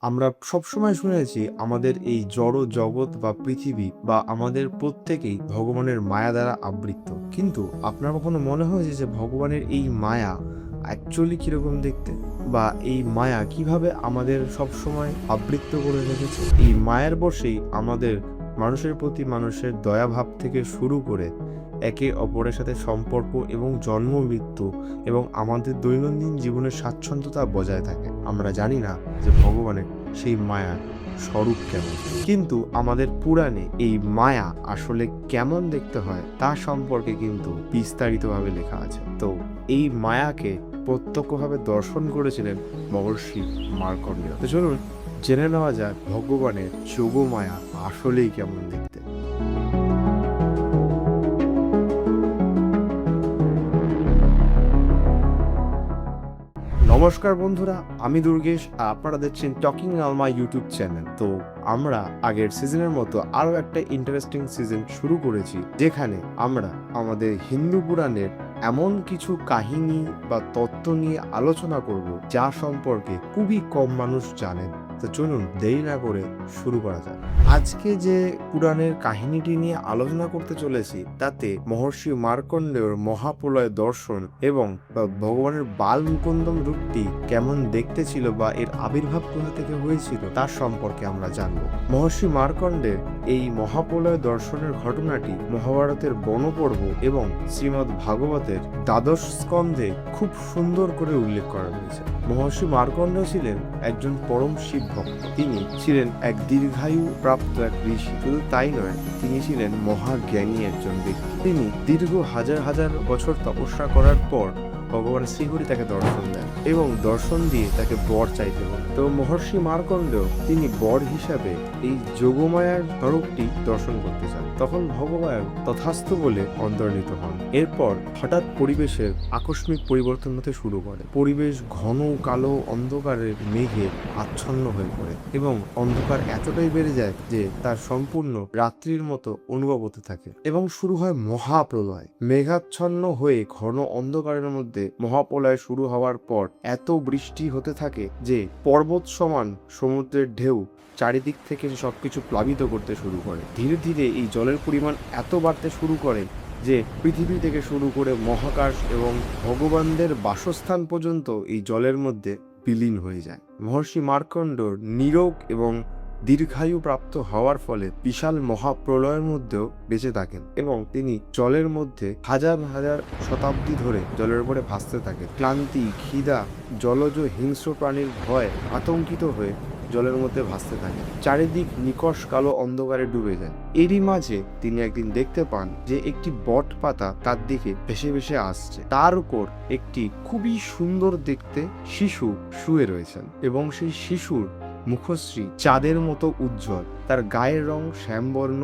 আমরা সবসময় শুনেছি আমাদের এই জড় জগৎ বা পৃথিবী বা আমাদের প্রত্যেকেই ভগবানের মায়া দ্বারা আবৃত। কিন্তু আপনার কখনো মনে হয়েছে যে ভগবানের এই মায়া অ্যাকচুয়ালি কিরকম দেখতে, বা এই মায়া কিভাবে আমাদের সবসময় আবৃত করে রেখেছে? এই মায়ের বশেই আমাদের মানুষের প্রতি মানুষের দয়াভাব থেকে শুরু করে একে অপরের সাথে সম্পর্ক এবং জন্ম মৃত্যু এবং আমাদের দৈনন্দিন জীবনের স্বাচ্ছন্দ্যতা বজায় থাকে। আমরা জানি না যে ভগবানের সেই মায়া স্বরূপ কেমন, কিন্তু আমাদের পুরাণে এই মায়া আসলে কেমন দেখতে হয় তা সম্পর্কে কিন্তু বিস্তারিতভাবে লেখা আছে। তো এই মায়াকে প্রত্যক্ষভাবে দর্শন করেছিলেন মহর্ষি মার্কণ্ডেয়। তো চলুন জেনে নেওয়া যাক ভগবানের যোগমায়া আসলেই কেমন দেখতে। নমস্কার বন্ধুরা, আমি দুর্গেশ আর আপনারা দেখছেন টকিং আলমা ইউটিউব চ্যানেল। তো আমরা আগের সিজনের মতো আরো একটা ইন্টারেস্টিং সিজন শুরু করেছি, যেখানে আমরা আমাদের হিন্দু পুরাণের এমন কিছু কাহিনী বা তত্ত্ব নিয়ে আলোচনা করব যা সম্পর্কে খুবই কম মানুষ জানেন। তো চলুন দেরি না করে শুরু করা যাক। আজকে যে পুরাণের কাহিনীটি নিয়ে আলোচনা করতে চলেছি তাতে মহর্ষি মার্কণ্ডেয়র মহাপ্রলয় দর্শন এবং ভগবানের বাল মুকুন্দম রূপটি কেমন দেখতে ছিল বা এর আবির্ভাব কোথা থেকে হয়েছিল তার সম্পর্কে আমরা জানব। মহর্ষি মার্কণ্ডের এই মহাপ্রলয় দর্শনের ঘটনাটি মহাভারতের বনপর্ব এবং শ্রীমদ্ ভাগবতের দ্বাদশ স্কন্ধে খুব সুন্দর করে উল্লেখ করা হয়েছে। মহর্ষি মার্কণ্ডেয় ছিলেন একজন পরম শিব ভক্ত। তিনি ছিলেন এক দীর্ঘায়ু প্রাপ্ত এক ঋষি। শুধু তাই নয়, তিনি ছিলেন মহাজ্ঞানী একজন ব্যক্তি। তিনি দীর্ঘ হাজার হাজার বছর তপস্যা করার পর ভগবান শ্রীহরি তাকে দর্শন দেন এবং দর্শন দিয়ে তাকে বর চাইতে বলেন। তো মহর্ষি মার্কণ্ডেয় তিনি বর হিসাবে এই যোগমায়ার স্বরূপটি দর্শন করতে চান। তখন ভগবান তথাস্তু বলে অন্তর্হিত হন। এরপর হঠাৎ পরিবেশের আকস্মিক পরিবর্তন হতে শুরু করে। পরিবেশ ঘন কালো অন্ধকারের মেঘে আচ্ছন্ন হয়ে পড়ে এবং অন্ধকার এতটাই বেড়ে যায় যে তার সম্পূর্ণ রাত্রির মতো অনুভব হতে থাকে এবং শুরু হয় মহাপ্রলয়। মেঘাচ্ছন্ন হয়ে ঘন অন্ধকারের মধ্যে মহাপ্রলয় শুরু হওয়ার পর এত বৃষ্টি হতে থাকে যে পর্বত সমান সমুদ্রের ঢেউ চারিদিক থেকে সবকিছু প্লাবিত করতে শুরু করে। ধীরে ধীরে এই জলের পরিমাণ এত বাড়তে শুরু করে যে পৃথিবী থেকে শুরু করে মহাকাশ এবং ভগবানদের বাসস্থান পর্যন্ত এই জলের মধ্যে বিলীন হয়ে যায়। মহর্ষি মার্কণ্ডেয় নীরোগ এবং দীর্ঘায়ু প্রাপ্ত হওয়ার ফলে বিশাল মহাপ্রলয়ের মধ্যেও বেঁচে থাকেন এবং তিনি জলের মধ্যে হাজার হাজার শতাব্দী ধরে জলের উপরে ভাসতে থাকেন। ক্লান্তি, খিদা, জলজ হিংস্র প্রাণীর ভয় আতঙ্কিত হয়ে জলের মধ্যে ভাসতে থাকেন। চারিদিক নিকষ কালো অন্ধকারে ডুবে যায়। এরই মাঝে তিনি একদিন দেখতে পান যে একটি বট পাতা তার দিকে ভেসে ভেসে আসছে। তার উপর একটি খুবই সুন্দর দেখতে শিশু শুয়ে রয়েছেন এবং সেই শিশুর মুখশ্রী চাঁদের মতো উজ্জ্বল, তার গায়ের রং শ্যামবর্ণ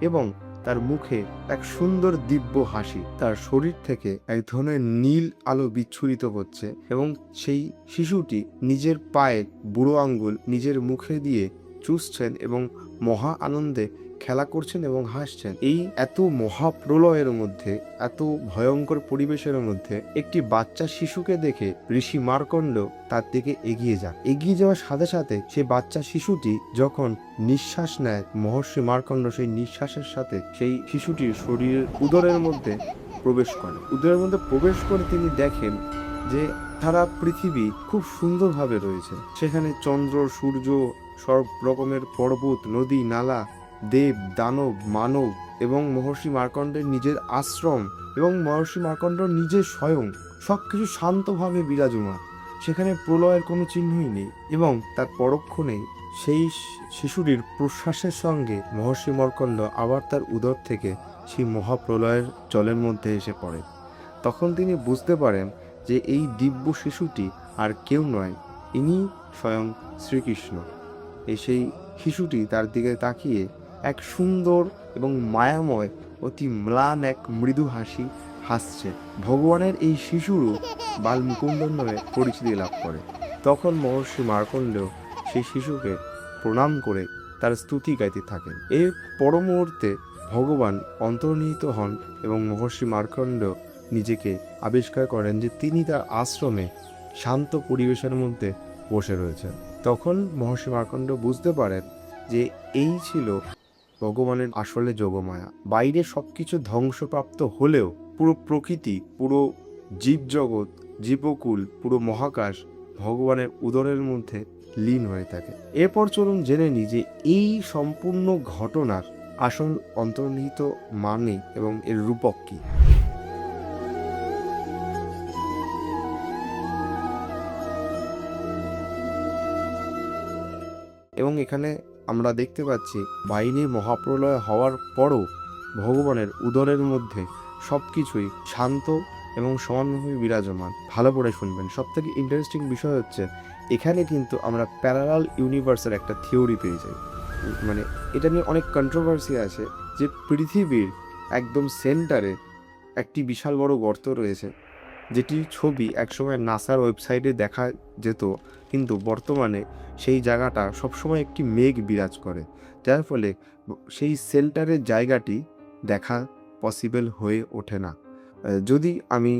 এবং তার মুখে এক সুন্দর দিব্য হাসি। তার শরীর থেকে এক ধরনের নীল আলো বিচ্ছুরিত হচ্ছে এবং সেই শিশুটি নিজের পায়ের বুড়ো আঙ্গুল নিজের মুখে দিয়ে চুষছেন এবং মহা আনন্দে খেলা করছেন এবং হাসছেন। এই এত মহাপ্রলয়ের মধ্যে, এত ভয়ঙ্কর পরিবেশের মধ্যে একটি বাচ্চা শিশুকে দেখে ঋষি মার্কণ্ডেয় তার দিকে এগিয়ে যান। এগিয়ে যাওয়ার সাথে সাথে সেই বাচ্চা শিশুটি যখন নিঃশ্বাস নেয়, মহর্ষি মার্কণ্ডেয় সেই নিঃশ্বাসের সাথে সেই শিশুটির শরীরের উদরের মধ্যে প্রবেশ করে। উদরের মধ্যে প্রবেশ করে তিনি দেখেন যে সারা পৃথিবী খুব সুন্দরভাবে রয়েছে। সেখানে চন্দ্র, সূর্য, সব রকমের পর্বত, নদী, নালা, দেব, দানব, মানব এবং মহর্ষি মার্কণ্ডের নিজের আশ্রম এবং মহর্ষি মার্কণ্ডের নিজের স্বয়ং সবকিছু শান্তভাবে বিরাজমান। সেখানে প্রলয়ের কোনো চিহ্নই নেই এবং তার পরক্ষণেই সেই শিশুটির প্রশ্বাসের সঙ্গে মহর্ষি মার্কণ্ডেয় আবার তার উদর থেকে সেই মহাপ্রলয়ের জলের মধ্যে এসে পড়ে। তখন তিনি বুঝতে পারেন যে এই দিব্য শিশুটি আর কেউ নয়, ইনি স্বয়ং শ্রীকৃষ্ণ। সেই শিশুটি তার দিকে তাকিয়ে এক সুন্দর এবং মায়াময় অতি ম্লান এক মৃদু হাসি হাসছে। ভগবানের এই শিশুরও বাল মুকুন্দন নামে পরিচিতি লাভ করে। তখন মহর্ষি মার্কণ্ডেয় সেই শিশুকে প্রণাম করে তার স্তুতি গাইতে থাকেন। এর পর মুহূর্তে ভগবান অন্তর্নিহিত হন এবং মহর্ষি মার্কণ্ডেয় নিজেকে আবিষ্কার করেন যে তিনি তার আশ্রমে শান্ত পরিবেশের মধ্যে বসে রয়েছেন। তখন মহর্ষি মার্কণ্ড বুঝতে পারেন যে এই ছিল ভগবানের আসলে যোগমায়া। বাইরে সবকিছু ধ্বংসপ্রাপ্ত হলেও পুরো প্রকৃতি, পুরো জীবজগৎ, জীবকুল, পুরো মহাকাশ ভগবানের উদরের মধ্যে লীন হয়ে থাকে। এরপর চলুন জেনে নিই যে এই সম্পূর্ণ ঘটনার আসল অন্তর্নিহিত মানে এবং এর রূপক কী। এবং এখানে আমরা দেখতে পাচ্ছি বাইরে মহাপ্রলয় হওয়ার পরও ভগবানের উদরের মধ্যে সব কিছুই শান্ত এবং সমানভাবে বিরাজমান। ভালো করে শুনবেন। সব থেকে ইন্টারেস্টিং বিষয় হচ্ছে এখানে কিন্তু আমরা প্যারালাল ইউনিভার্সের একটা থিওরি পেয়ে যাই। মানে এটা নিয়ে অনেক কন্ট্রোভার্সি আছে যে পৃথিবীর একদম সেন্টারে একটি বিশাল বড় গর্ত রয়েছে, যেটির ছবি একসময় নাসার ওয়েবসাইটে দেখা যেত, কিন্তু বর্তমানে সেই জায়গাটা সবসময় একটি মেঘ বিরাজ করে, যার ফলে সেই সেন্টারের জায়গাটি দেখা পসিবল হয়ে ওঠে না। যদি আমি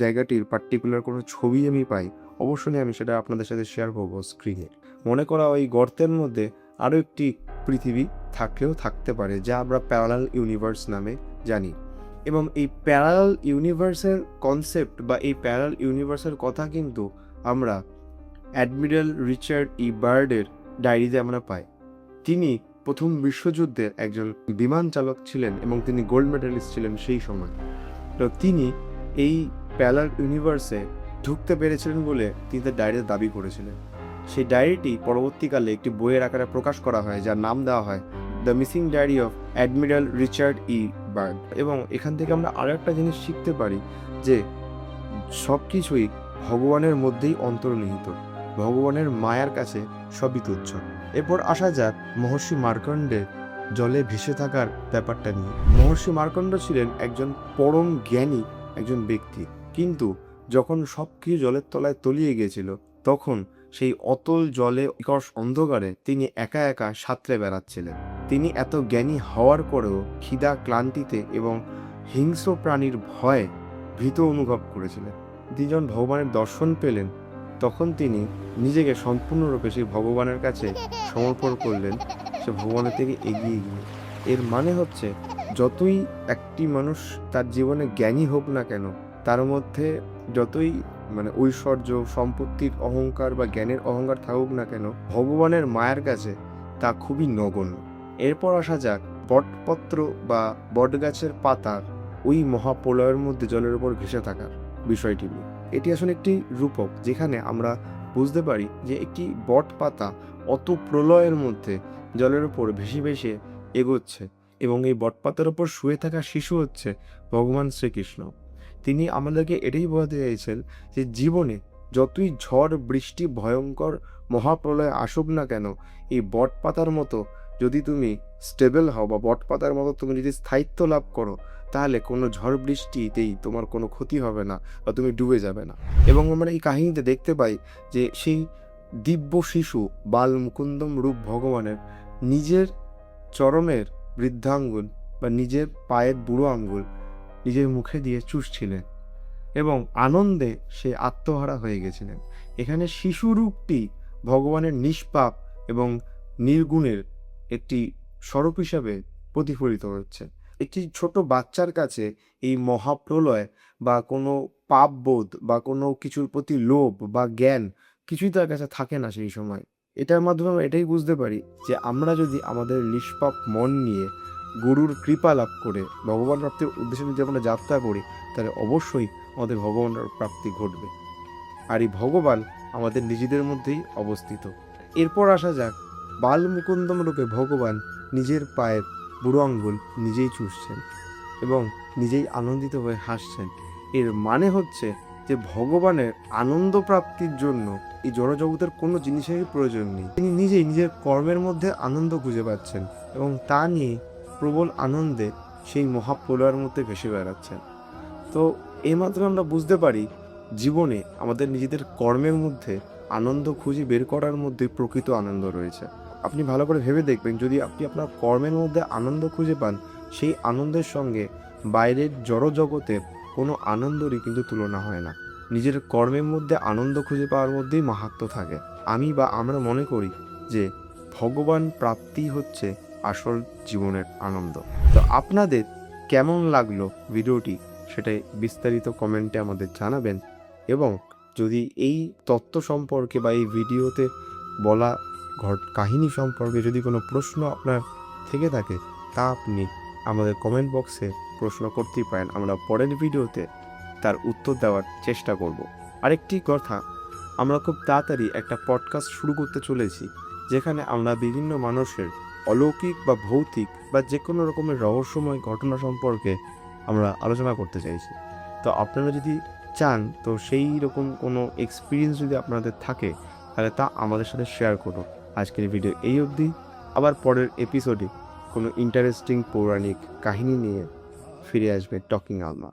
জায়গাটির পার্টিকুলার কোনো ছবি আমি পাই, অবশ্যই আমি সেটা আপনাদের সাথে শেয়ার করবো স্ক্রিনে। মনে করা ওই গর্তের মধ্যে আরও একটি পৃথিবী থাকলেও থাকতে পারে, যা আমরা প্যারালাল ইউনিভার্স নামে জানি। এবং এই প্যারালাল ইউনিভার্সের কনসেপ্ট বা এই প্যারালাল ইউনিভার্সের কথা কিন্তু আমরা অ্যাডমিরাল রিচার্ড ই বার্ডের ডায়েরিতে আমরা পাই। তিনি প্রথম বিশ্বযুদ্ধের একজন বিমান চালক ছিলেন এবং তিনি গোল্ড মেডালিস্ট ছিলেন সেই সময়। তো তিনি এই প্যারালাল ইউনিভার্সে ঢুকতে পেরেছিলেন বলে তিনি তার ডায়েরিতে দাবি করেছিলেন। সেই ডায়েরিটি পরবর্তীকালে একটি বইয়ের আকারে প্রকাশ করা হয়, যার নাম দেওয়া হয় the missing diary of Admiral Richard E Byrd. এবং এখান থেকে আমরা আরও একটা জিনিস শিখতে পারি যে সব কিছুই ভগবানের মধ্যেই অন্তর্নিহিত। ভগবানের মায়ার কাছে সবই তুচ্ছ। এরপর আসা যাক মহর্ষি মার্কণ্ডের জলে ভেসে থাকার ব্যাপারটা নিয়ে। মহর্ষি মার্কণ্ড ছিলেন একজন পরম জ্ঞানী একজন ব্যক্তি, কিন্তু যখন সব কিছু জলের তলায় তলিয়ে গিয়েছিল, তখন সেই অতল জলে নিকষ অন্ধকারে তিনি একা একা সাঁতরে বেড়াচ্ছিলেন। তিনি এত জ্ঞানী হওয়ার পরেও খিদা, ক্লান্তিতে এবং হিংস্র প্রাণীর ভয়ে ভীত অনুভব করেছিলেন। তিনি যখন ভগবানের দর্শন পেলেন, তখন তিনি নিজেকে সম্পূর্ণরূপে সেই ভগবানের কাছে সমর্পণ করলেন, সে ভগবানের থেকে এগিয়ে গিয়ে। এর মানে হচ্ছে যতই একটি মানুষ তার জীবনে জ্ঞানী হোক না কেন, তার মধ্যে যতই ঐশ্বর্য, সম্পত্তির অহংকার বা জ্ঞানের অহংকার থাকুক না কেন, ভগবানের মায়ের কাছে তা খুবই নগণ্য। এরপর আসা যাক বটপত্র বা বটগাছের পাতা ওই মহাপ্রলয়ের মধ্যে জলের উপর ভেসে থাকার বিষয়টি নিয়ে। এটি আসলে একটি রূপক, যেখানে আমরা বুঝতে পারি যে একটি বট পাতা অত প্রলয়ের মধ্যে জলের উপর ভেসে ভেসে এগোচ্ছে, এবং এই বটপাতার ওপর শুয়ে থাকা শিশু হচ্ছে ভগবান শ্রীকৃষ্ণ। তিনি আমাদেরকে এটাই বোঝাতে চাইছেন যে জীবনে যতই ঝড়, বৃষ্টি, ভয়ঙ্কর মহাপ্রলয় আসুক না কেন, এই বটপাতার মতো যদি তুমি স্টেবল হও বা বটপাতার মতো তুমি যদি স্থায়িত্ব লাভ করো, তাহলে কোনো ঝড় বৃষ্টিতেই তোমার কোনো ক্ষতি হবে না বা তুমি ডুবে যাবে না। এবং আমরা এই কাহিনীতে দেখতে পাই যে সেই দিব্য শিশু বাল মুকুন্দম রূপ ভগবানের নিজের চরণের বৃদ্ধাঙ্গুল বা নিজের পায়ের বুড়ো আঙ্গুল নিজের মুখে দিয়ে চুষছিলেন এবং আনন্দে সে আত্মহারা হয়ে গেছিলেন। এখানে শিশুরূপটি ভগবানের নিষ্পাপ এবং নির্গুণের একটি স্বরূপ হিসাবে প্রতিফলিত হচ্ছে। একটি ছোট বাচ্চার কাছে এই মহাপ্রলয় বা কোনো পাপবোধ বা কোনো কিছুর প্রতি লোভ বা জ্ঞান কিছুই তার কাছে থাকে না সেই সময়। এটার মাধ্যমে আমরা এটাই বুঝতে পারি যে আমরা যদি আমাদের নিষ্পাপ মন নিয়ে গুরুর কৃপা লাভ করে ভগবান প্রাপ্তির উদ্দেশ্যে যদি আমরা যাত্রা করি, তাহলে অবশ্যই আমাদের ভগবানের প্রাপ্তি ঘটবে। আর এই ভগবান আমাদের নিজেদের মধ্যেই অবস্থিত। এরপর আসা যাক বাল মুকুন্দম রূপে ভগবান নিজের পায়ের বুড়ো আঙ্গুল নিজেই চুষছেন এবং নিজেই আনন্দিত হয়ে হাসছেন। এর মানে হচ্ছে যে ভগবানের আনন্দ প্রাপ্তির জন্য এই জড়জগতের কোনো জিনিসেরই প্রয়োজন নেই। তিনি নিজেই নিজের কর্মের মধ্যে আনন্দ খুঁজে পাচ্ছেন এবং তা নিয়ে প্রবল আনন্দে সেই মহাপ্রলয়ের মধ্যে ভেসে বেড়াচ্ছেন। তো এইমাত্র আমরা বুঝতে পারি জীবনে আমাদের নিজেদের কর্মের মধ্যে আনন্দ খুঁজে বের করার মধ্যে প্রকৃত আনন্দ রয়েছে। আপনি ভালো করে ভেবে দেখবেন, যদি আপনি আপনার কর্মের মধ্যে আনন্দ খুঁজে পান, সেই আনন্দের সঙ্গে বাইরের জড়জগতের কোনো আনন্দেরই কিন্তু তুলনা হয় না। নিজের কর্মের মধ্যে আনন্দ খুঁজে পাওয়ার মধ্যেই মাহাত্ম্য থাকে। আমি বা আমরা মনে করি যে ভগবান প্রাপ্তি হচ্ছে আসল জীবনের আনন্দ। তো আপনাদের কেমন লাগলো ভিডিওটি সেটাই বিস্তারিত কমেন্টে আমাদের জানাবেন, এবং যদি এই তত্ত্ব সম্পর্কে বা এই ভিডিওতে বলা কাহিনী সম্পর্কে যদি কোনো প্রশ্ন আপনার থেকে থাকে তা আপনি আমাদের কমেন্ট বক্সে প্রশ্ন করতেই পারেন। আমরা পরের ভিডিওতে তার উত্তর দেওয়ার চেষ্টা করব। আরেকটি কথা, আমরা খুব তাড়াতাড়ি একটা পডকাস্ট শুরু করতে চলেছি, যেখানে আমরা বিভিন্ন মানুষের অলৌকিক বা ভৌতিক বা যে কোনো রকমের রহস্যময় ঘটনা সম্পর্কে আমরা আলোচনা করতে চাইছি। তো আপনারা যদি চান, তো সেই রকম কোনো এক্সপিরিয়েন্স যদি আপনাদের থাকে, তাহলে তা আমাদের সাথে শেয়ার করুন। আজকের ভিডিও এই অবধি। আবার পরের এপিসোডে কোনো ইন্টারেস্টিং পৌরাণিক কাহিনী নিয়ে ফিরে আসবে টকিং আলমা।